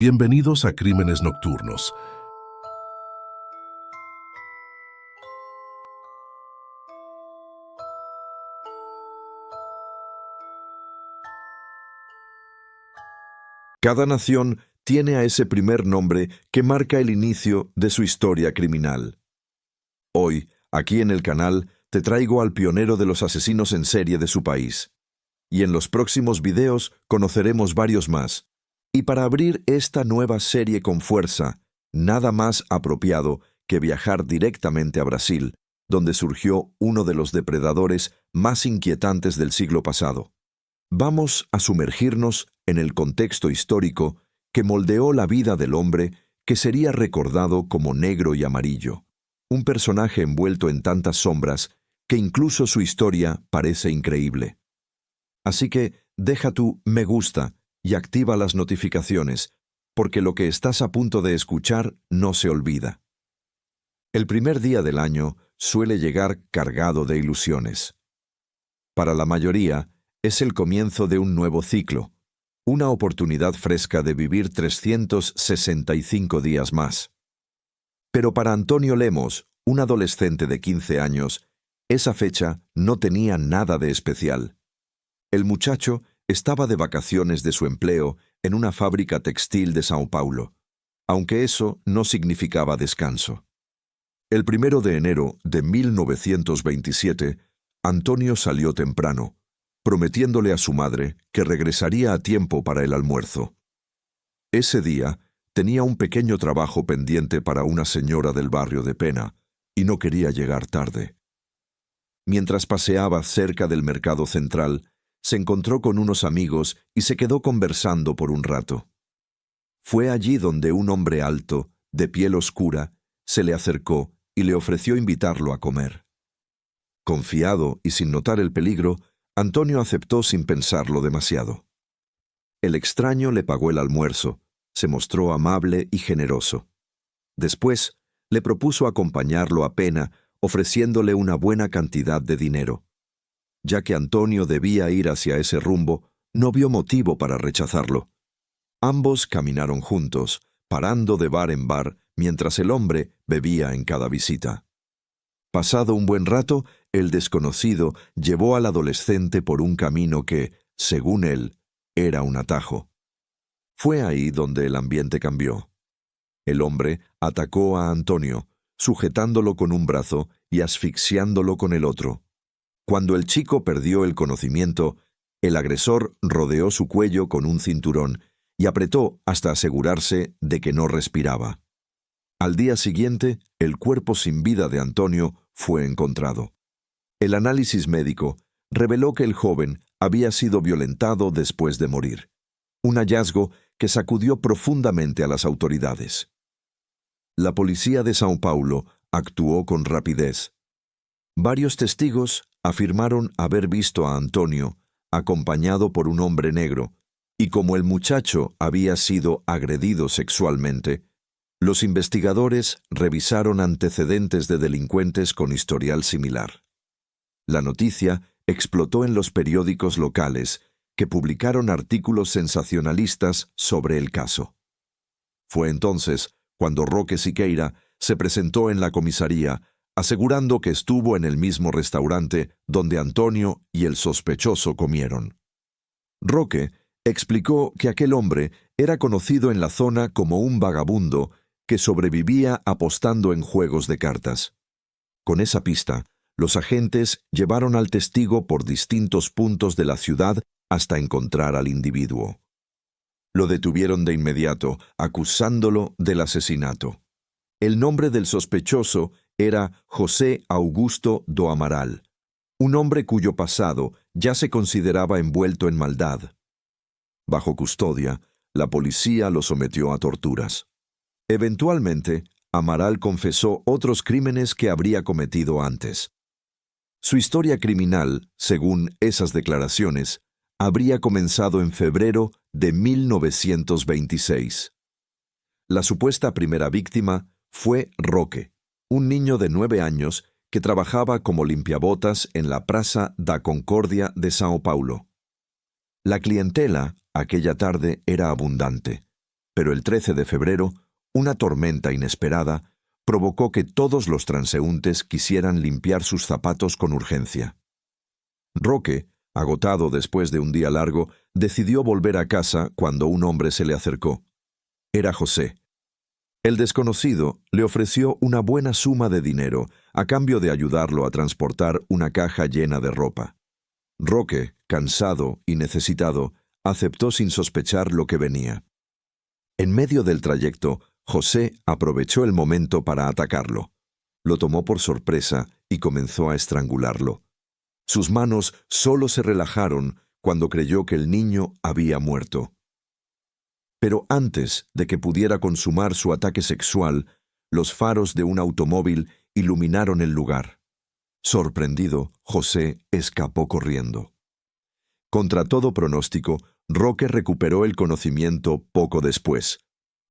Bienvenidos a Crímenes Nocturnos. Cada nación tiene a ese primer nombre que marca el inicio de su historia criminal. Hoy, aquí en el canal, te traigo al pionero de los asesinos en serie de su país. Y en los próximos videos conoceremos varios más. Y para abrir esta nueva serie con fuerza, nada más apropiado que viajar directamente a Brasil, donde surgió uno de los depredadores más inquietantes del siglo pasado. Vamos a sumergirnos en el contexto histórico que moldeó la vida del hombre que sería recordado como negro y amarillo, un personaje envuelto en tantas sombras que incluso su historia parece increíble. Así que deja tu me gusta y activa las notificaciones, porque lo que estás a punto de escuchar no se olvida. El primer día del año suele llegar cargado de ilusiones. Para la mayoría, es el comienzo de un nuevo ciclo, una oportunidad fresca de vivir 365 días más. Pero para Antonio Lemos, un adolescente de 15 años, esa fecha no tenía nada de especial. El muchacho estaba de vacaciones de su empleo en una fábrica textil de São Paulo, aunque eso no significaba descanso. El 1 de enero de 1927, Antonio salió temprano, prometiéndole a su madre que regresaría a tiempo para el almuerzo. Ese día tenía un pequeño trabajo pendiente para una señora del barrio de Pena y no quería llegar tarde. Mientras paseaba cerca del mercado central, se encontró con unos amigos y se quedó conversando por un rato. Fue allí donde un hombre alto, de piel oscura, se le acercó y le ofreció invitarlo a comer. Confiado y sin notar el peligro, Antonio aceptó sin pensarlo demasiado. El extraño le pagó el almuerzo, se mostró amable y generoso. Después, le propuso acompañarlo a Pena, ofreciéndole una buena cantidad de dinero. Ya que Antonio debía ir hacia ese rumbo, no vio motivo para rechazarlo. Ambos caminaron juntos, parando de bar en bar, mientras el hombre bebía en cada visita. Pasado un buen rato, el desconocido llevó al adolescente por un camino que, según él, era un atajo. Fue ahí donde el ambiente cambió. El hombre atacó a Antonio, sujetándolo con un brazo y asfixiándolo con el otro. Cuando el chico perdió el conocimiento, el agresor rodeó su cuello con un cinturón y apretó hasta asegurarse de que no respiraba. Al día siguiente, el cuerpo sin vida de Antonio fue encontrado. El análisis médico reveló que el joven había sido violentado después de morir, un hallazgo que sacudió profundamente a las autoridades. La policía de São Paulo actuó con rapidez. Varios testigos afirmaron haber visto a Antonio acompañado por un hombre negro, y como el muchacho había sido agredido sexualmente, los investigadores revisaron antecedentes de delincuentes con historial similar. La noticia explotó en los periódicos locales, que publicaron artículos sensacionalistas sobre el caso. Fue entonces cuando Roque Siqueira se presentó en la comisaría, asegurando que estuvo en el mismo restaurante donde Antonio y el sospechoso comieron. Roque explicó que aquel hombre era conocido en la zona como un vagabundo que sobrevivía apostando en juegos de cartas. Con esa pista, los agentes llevaron al testigo por distintos puntos de la ciudad hasta encontrar al individuo. Lo detuvieron de inmediato, acusándolo del asesinato. El nombre del sospechoso era José Augusto do Amaral, un hombre cuyo pasado ya se consideraba envuelto en maldad. Bajo custodia, la policía lo sometió a torturas. Eventualmente, Amaral confesó otros crímenes que habría cometido antes. Su historia criminal, según esas declaraciones, habría comenzado en febrero de 1926. La supuesta primera víctima fue Roque, un niño de 9 años que trabajaba como limpiabotas en la Praça da Concórdia de São Paulo. La clientela aquella tarde era abundante, Pero el 13 de febrero, una tormenta inesperada provocó que todos los transeúntes quisieran limpiar sus zapatos con urgencia. Roque, agotado después de un día largo, decidió volver a casa cuando un hombre se le acercó. Era José. El desconocido le ofreció una buena suma de dinero a cambio de ayudarlo a transportar una caja llena de ropa. Roque, cansado y necesitado, aceptó sin sospechar lo que venía. En medio del trayecto, José aprovechó el momento para atacarlo. Lo tomó por sorpresa y comenzó a estrangularlo. Sus manos solo se relajaron cuando creyó que el niño había muerto. Pero antes de que pudiera consumar su ataque sexual, los faros de un automóvil iluminaron el lugar. Sorprendido, José escapó corriendo. Contra todo pronóstico, Roque recuperó el conocimiento poco después.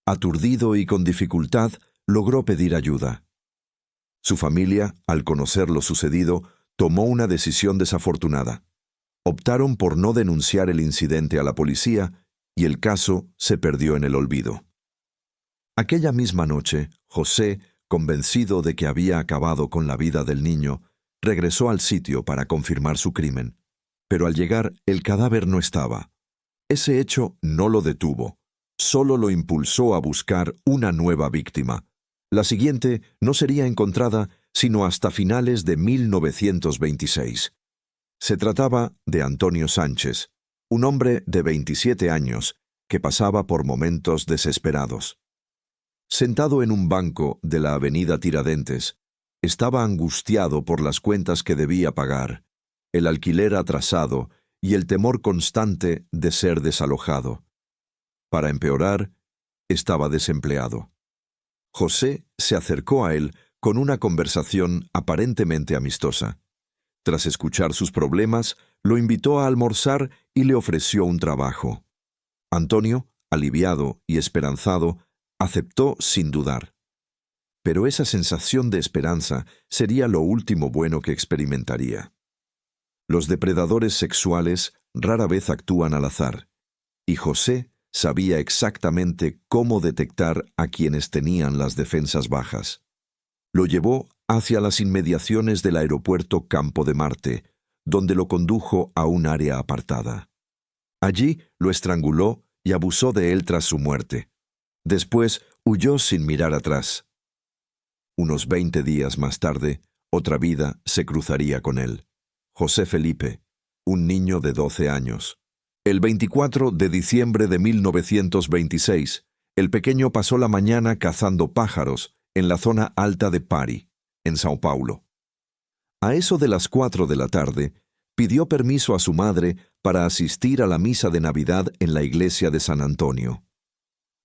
Aturdido y con dificultad, logró pedir ayuda. Su familia, al conocer lo sucedido, tomó una decisión desafortunada. Optaron por no denunciar el incidente a la policía y el caso se perdió en el olvido. Aquella misma noche, José, convencido de que había acabado con la vida del niño, regresó al sitio para confirmar su crimen. Pero al llegar, el cadáver no estaba. Ese hecho no lo detuvo, solo lo impulsó a buscar una nueva víctima. La siguiente no sería encontrada sino hasta finales de 1926. Se trataba de Antonio Sánchez, un hombre de 27 años que pasaba por momentos desesperados. Sentado en un banco de la avenida Tiradentes, estaba angustiado por las cuentas que debía pagar, el alquiler atrasado y el temor constante de ser desalojado. Para empeorar, estaba desempleado. José se acercó a él con una conversación aparentemente amistosa. Tras escuchar sus problemas, lo invitó a almorzar y le ofreció un trabajo. Antonio, aliviado y esperanzado, aceptó sin dudar. Pero esa sensación de esperanza sería lo último bueno que experimentaría. Los depredadores sexuales rara vez actúan al azar, y José sabía exactamente cómo detectar a quienes tenían las defensas bajas. Lo llevó hacia las inmediaciones del aeropuerto Campo de Marte, donde lo condujo a un área apartada. Allí lo estranguló y abusó de él tras su muerte. Después huyó sin mirar atrás. Unos 20 días más tarde, otra vida se cruzaría con él. José Felipe, un niño de 12 años. El 24 de diciembre de 1926, el pequeño pasó la mañana cazando pájaros en la zona alta de Pari, en Sao Paulo. A eso de las 4 de la tarde, pidió permiso a su madre para asistir a la misa de Navidad en la iglesia de San Antonio.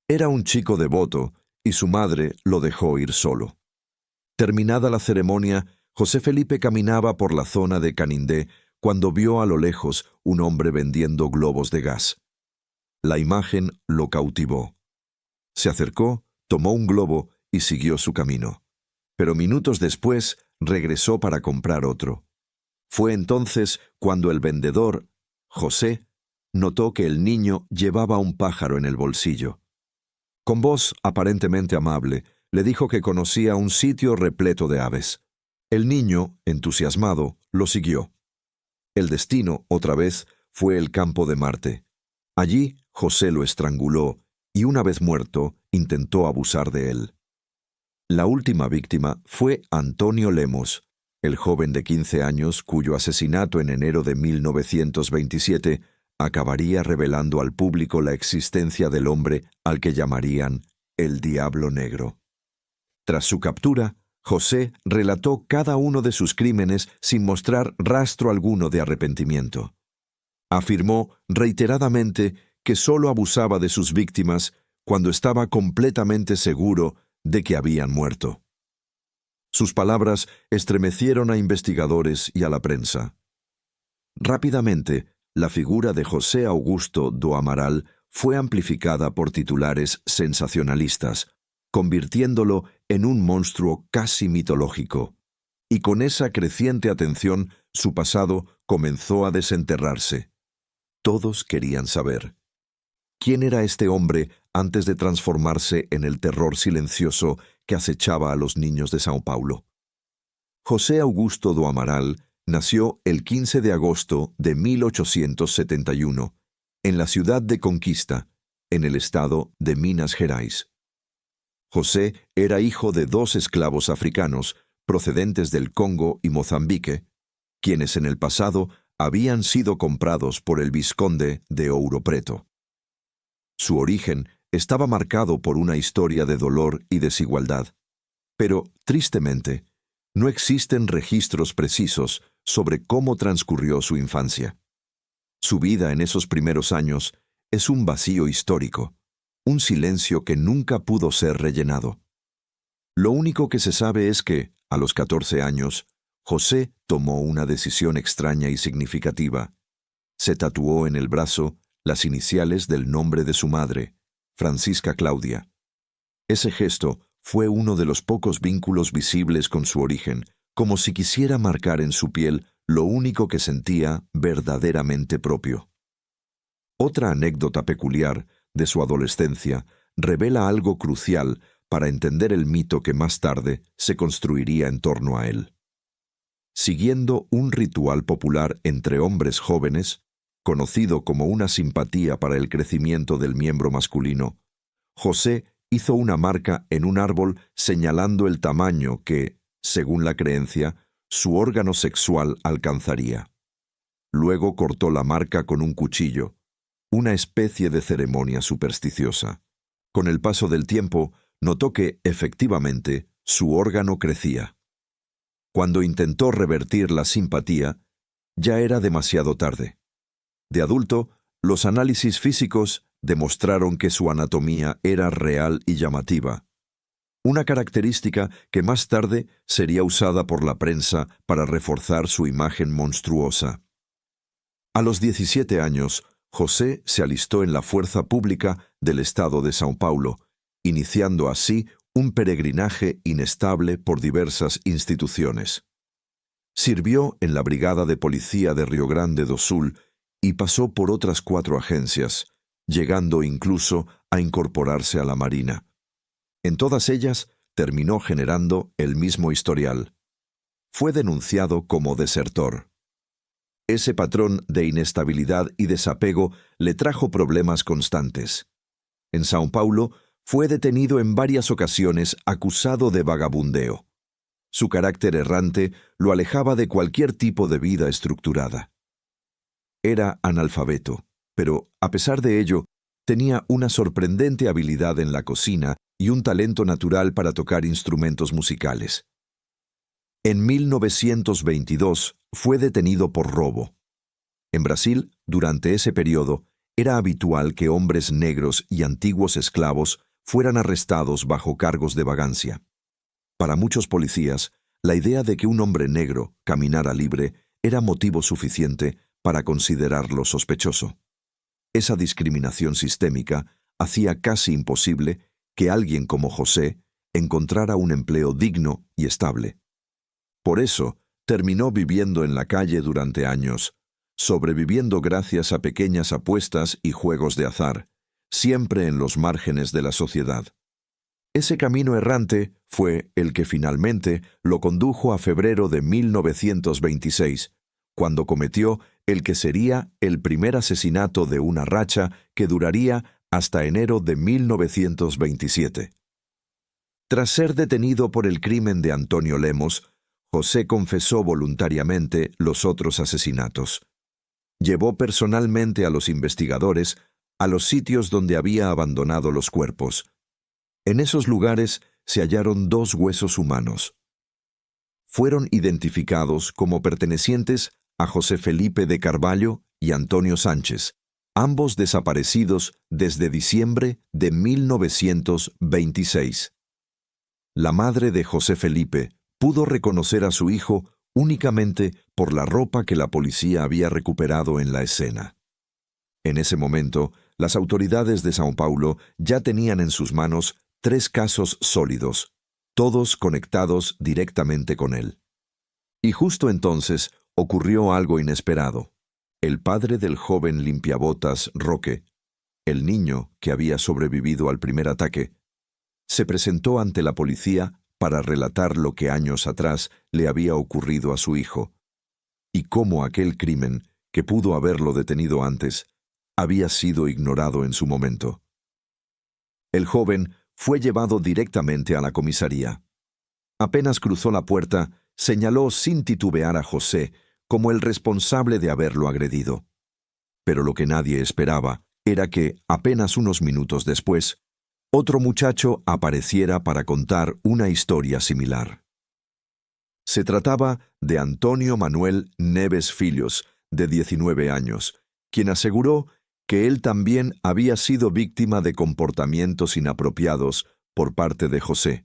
Era un chico devoto y su madre lo dejó ir solo. Terminada la ceremonia, José Felipe caminaba por la zona de Canindé cuando vio a lo lejos un hombre vendiendo globos de gas. La imagen lo cautivó. Se acercó, tomó un globo y siguió su camino. Pero minutos después regresó para comprar otro. Fue entonces cuando el vendedor, José, notó que el niño llevaba un pájaro en el bolsillo. Con voz aparentemente amable, le dijo que conocía un sitio repleto de aves. El niño, entusiasmado, lo siguió. El destino, otra vez, fue el Campo de Marte. Allí, José lo estranguló y, una vez muerto, intentó abusar de él. La última víctima fue Antonio Lemos, el joven de 15 años cuyo asesinato en enero de 1927 acabaría revelando al público la existencia del hombre al que llamarían el Diablo Negro. Tras su captura, José relató cada uno de sus crímenes sin mostrar rastro alguno de arrepentimiento. Afirmó reiteradamente que solo abusaba de sus víctimas cuando estaba completamente seguro de que habían muerto. Sus palabras estremecieron a investigadores y a la prensa. Rápidamente, la figura de José Augusto do Amaral fue amplificada por titulares sensacionalistas, convirtiéndolo en un monstruo casi mitológico. Y con esa creciente atención, su pasado comenzó a desenterrarse. Todos querían saber: ¿quién era este hombre antes de transformarse en el terror silencioso que acechaba a los niños de São Paulo. José Augusto do Amaral nació el 15 de agosto de 1871 en la ciudad de Conquista, en el estado de Minas Gerais. José era hijo de 2 esclavos africanos procedentes del Congo y Mozambique, quienes en el pasado habían sido comprados por el vizconde de Ouro Preto. Su origen estaba marcado por una historia de dolor y desigualdad, pero, tristemente, no existen registros precisos sobre cómo transcurrió su infancia. Su vida en esos primeros años es un vacío histórico, un silencio que nunca pudo ser rellenado. Lo único que se sabe es que, a los 14 años, José tomó una decisión extraña y significativa. Se tatuó en el brazo las iniciales del nombre de su madre, Francisca Claudia. Ese gesto fue uno de los pocos vínculos visibles con su origen, como si quisiera marcar en su piel lo único que sentía verdaderamente propio. Otra anécdota peculiar de su adolescencia revela algo crucial para entender el mito que más tarde se construiría en torno a él. Siguiendo un ritual popular entre hombres jóvenes, conocido como una simpatía para el crecimiento del miembro masculino, José hizo una marca en un árbol señalando el tamaño que, según la creencia, su órgano sexual alcanzaría. Luego cortó la marca con un cuchillo, una especie de ceremonia supersticiosa. Con el paso del tiempo, notó que, efectivamente, su órgano crecía. Cuando intentó revertir la simpatía, ya era demasiado tarde. De adulto, los análisis físicos demostraron que su anatomía era real y llamativa, una característica que más tarde sería usada por la prensa para reforzar su imagen monstruosa. A los 17 años, José se alistó en la fuerza pública del estado de São Paulo, iniciando así un peregrinaje inestable por diversas instituciones. Sirvió en la Brigada de Policía de Rio Grande do Sul y pasó por otras 4 agencias, llegando incluso a incorporarse a la Marina. En todas ellas terminó generando el mismo historial. Fue denunciado como desertor. Ese patrón de inestabilidad y desapego le trajo problemas constantes. En São Paulo fue detenido en varias ocasiones acusado de vagabundeo. Su carácter errante lo alejaba de cualquier tipo de vida estructurada. Era analfabeto, pero, a pesar de ello, tenía una sorprendente habilidad en la cocina y un talento natural para tocar instrumentos musicales. En 1922 fue detenido por robo. En Brasil, durante ese periodo, era habitual que hombres negros y antiguos esclavos fueran arrestados bajo cargos de vagancia. Para muchos policías, la idea de que un hombre negro caminara libre era motivo suficiente para considerarlo sospechoso. Esa discriminación sistémica hacía casi imposible que alguien como José encontrara un empleo digno y estable. Por eso, terminó viviendo en la calle durante años, sobreviviendo gracias a pequeñas apuestas y juegos de azar, siempre en los márgenes de la sociedad. Ese camino errante fue el que finalmente lo condujo a febrero de 1926, cuando cometió el que sería el primer asesinato de una racha que duraría hasta enero de 1927. Tras ser detenido por el crimen de Antonio Lemos, José confesó voluntariamente los otros asesinatos. Llevó personalmente a los investigadores a los sitios donde había abandonado los cuerpos. En esos lugares se hallaron 2 huesos humanos. Fueron identificados como pertenecientes a José Felipe de Carvalho y Antonio Sánchez, ambos desaparecidos desde diciembre de 1926. La madre de José Felipe pudo reconocer a su hijo únicamente por la ropa que la policía había recuperado en la escena. En ese momento, las autoridades de São Paulo ya tenían en sus manos 3 casos sólidos, todos conectados directamente con él. Y justo entonces ocurrió algo inesperado. El padre del joven limpiabotas, Roque, el niño que había sobrevivido al primer ataque, se presentó ante la policía para relatar lo que años atrás le había ocurrido a su hijo, y cómo aquel crimen, que pudo haberlo detenido antes, había sido ignorado en su momento. El joven fue llevado directamente a la comisaría. Apenas cruzó la puerta, señaló sin titubear a José como el responsable de haberlo agredido. Pero lo que nadie esperaba era que, apenas unos minutos después, otro muchacho apareciera para contar una historia similar. Se trataba de Antonio Manuel Neves Filhos, de 19 años, quien aseguró que él también había sido víctima de comportamientos inapropiados por parte de José.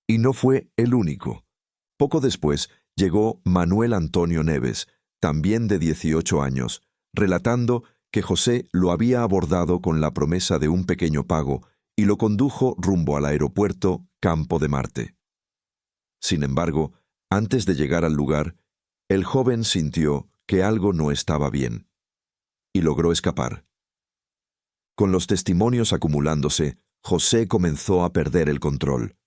Y no fue el único. Poco después llegó Manuel Antonio Neves, también de 18 años, relatando que José lo había abordado con la promesa de un pequeño pago y lo condujo rumbo al aeropuerto Campo de Marte. Sin embargo, antes de llegar al lugar, el joven sintió que algo no estaba bien y logró escapar. Con los testimonios acumulándose, José comenzó a perder el control.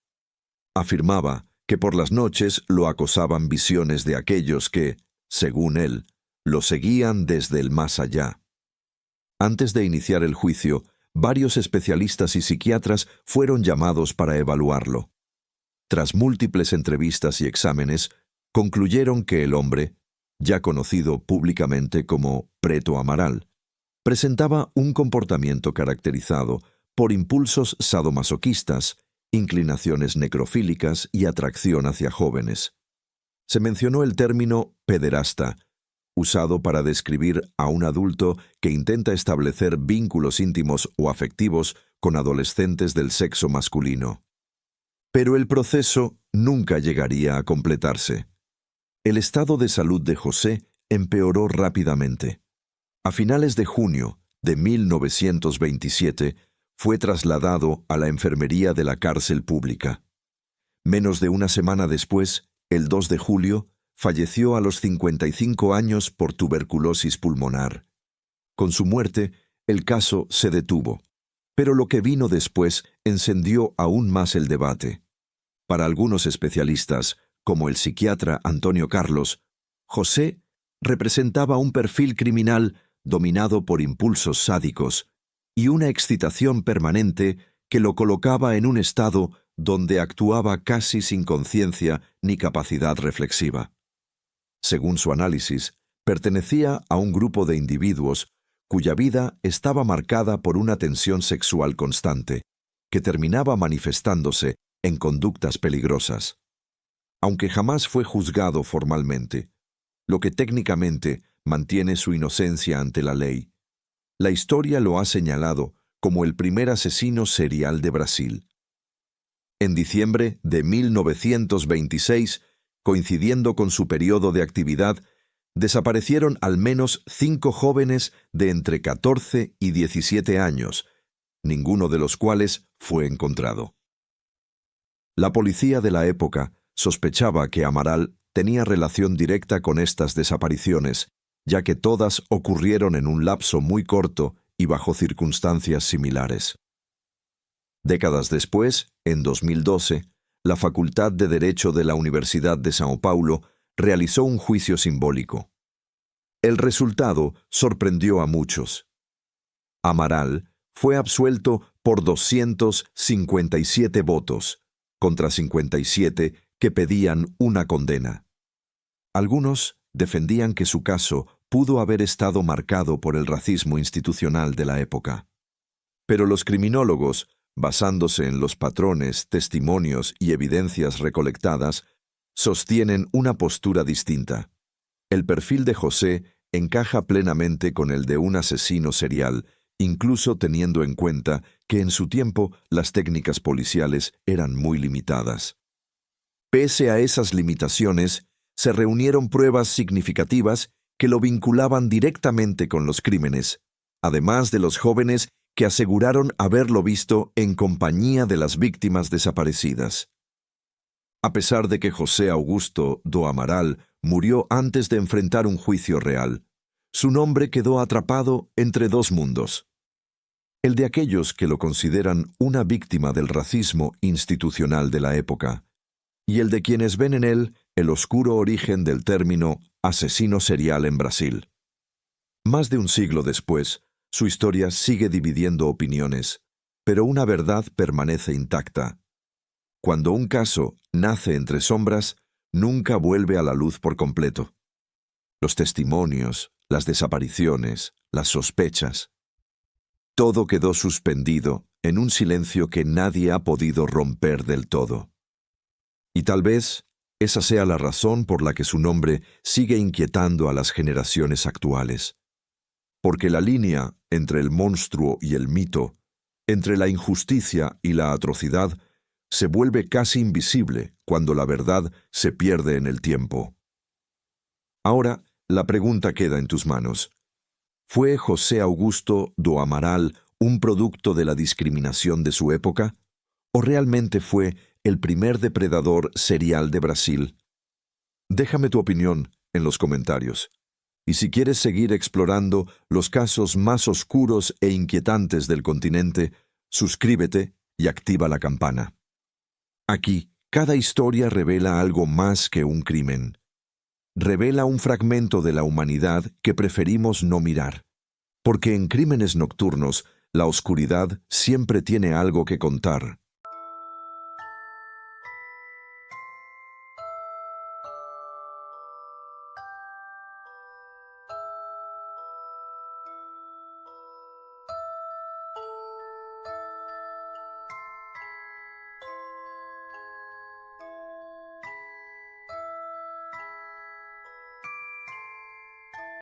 Afirmaba que por las noches lo acosaban visiones de aquellos que, según él, lo seguían desde el más allá. Antes de iniciar el juicio, varios especialistas y psiquiatras fueron llamados para evaluarlo. Tras múltiples entrevistas y exámenes, concluyeron que el hombre, ya conocido públicamente como Preto Amaral, presentaba un comportamiento caracterizado por impulsos sadomasoquistas, inclinaciones necrofílicas y atracción hacia jóvenes. Se mencionó el término pederasta, usado para describir a un adulto que intenta establecer vínculos íntimos o afectivos con adolescentes del sexo masculino. Pero el proceso nunca llegaría a completarse. El estado de salud de José empeoró rápidamente. A finales de junio de 1927 fue trasladado a la enfermería de la cárcel pública. Menos de una semana después, el 2 de julio, falleció a los 55 años por tuberculosis pulmonar. Con su muerte, el caso se detuvo, pero lo que vino después encendió aún más el debate. Para algunos especialistas, como el psiquiatra Antonio Carlos, José representaba un perfil criminal dominado por impulsos sádicos y una excitación permanente que lo colocaba en un estado donde actuaba casi sin conciencia ni capacidad reflexiva. Según su análisis, pertenecía a un grupo de individuos cuya vida estaba marcada por una tensión sexual constante, que terminaba manifestándose en conductas peligrosas. Aunque jamás fue juzgado formalmente, lo que técnicamente mantiene su inocencia ante la ley, la historia lo ha señalado como el primer asesino serial de Brasil. En diciembre de 1926, coincidiendo con su periodo de actividad, desaparecieron al menos 5 jóvenes de entre 14 y 17 años, ninguno de los cuales fue encontrado. La policía de la época sospechaba que Amaral tenía relación directa con estas desapariciones, ya que todas ocurrieron en un lapso muy corto y bajo circunstancias similares. Décadas después, en 2012, la Facultad de Derecho de la Universidad de São Paulo realizó un juicio simbólico. El resultado sorprendió a muchos. Amaral fue absuelto por 257 votos, contra 57 que pedían una condena. Algunos defendían que su caso pudo haber estado marcado por el racismo institucional de la época. Pero los criminólogos, basándose en los patrones, testimonios y evidencias recolectadas, sostienen una postura distinta. El perfil de José encaja plenamente con el de un asesino serial, incluso teniendo en cuenta que en su tiempo las técnicas policiales eran muy limitadas. Pese a esas limitaciones, se reunieron pruebas significativas que lo vinculaban directamente con los crímenes, además de los jóvenes que aseguraron haberlo visto en compañía de las víctimas desaparecidas. A pesar de que José Augusto do Amaral murió antes de enfrentar un juicio real, su nombre quedó atrapado entre dos mundos. el de aquellos que lo consideran una víctima del racismo institucional de la época, y el de quienes ven en él el oscuro origen del término asesino serial en Brasil. Más de un siglo después, su historia sigue dividiendo opiniones, pero una verdad permanece intacta. Cuando un caso nace entre sombras, nunca vuelve a la luz por completo. Los testimonios, las desapariciones, las sospechas, todo quedó suspendido en un silencio que nadie ha podido romper del todo. Y tal vez esa sea la razón por la que su nombre sigue inquietando a las generaciones actuales. Porque la línea entre el monstruo y el mito, entre la injusticia y la atrocidad, se vuelve casi invisible cuando la verdad se pierde en el tiempo. Ahora, la pregunta queda en tus manos. ¿Fue José Augusto do Amaral un producto de la discriminación de su época? ¿O realmente fue el primer depredador serial de Brasil? Déjame tu opinión en los comentarios. Y si quieres seguir explorando los casos más oscuros e inquietantes del continente, suscríbete y activa la campana. Aquí, cada historia revela algo más que un crimen. Revela un fragmento de la humanidad que preferimos no mirar. Porque en Crímenes Nocturnos, la oscuridad siempre tiene algo que contar.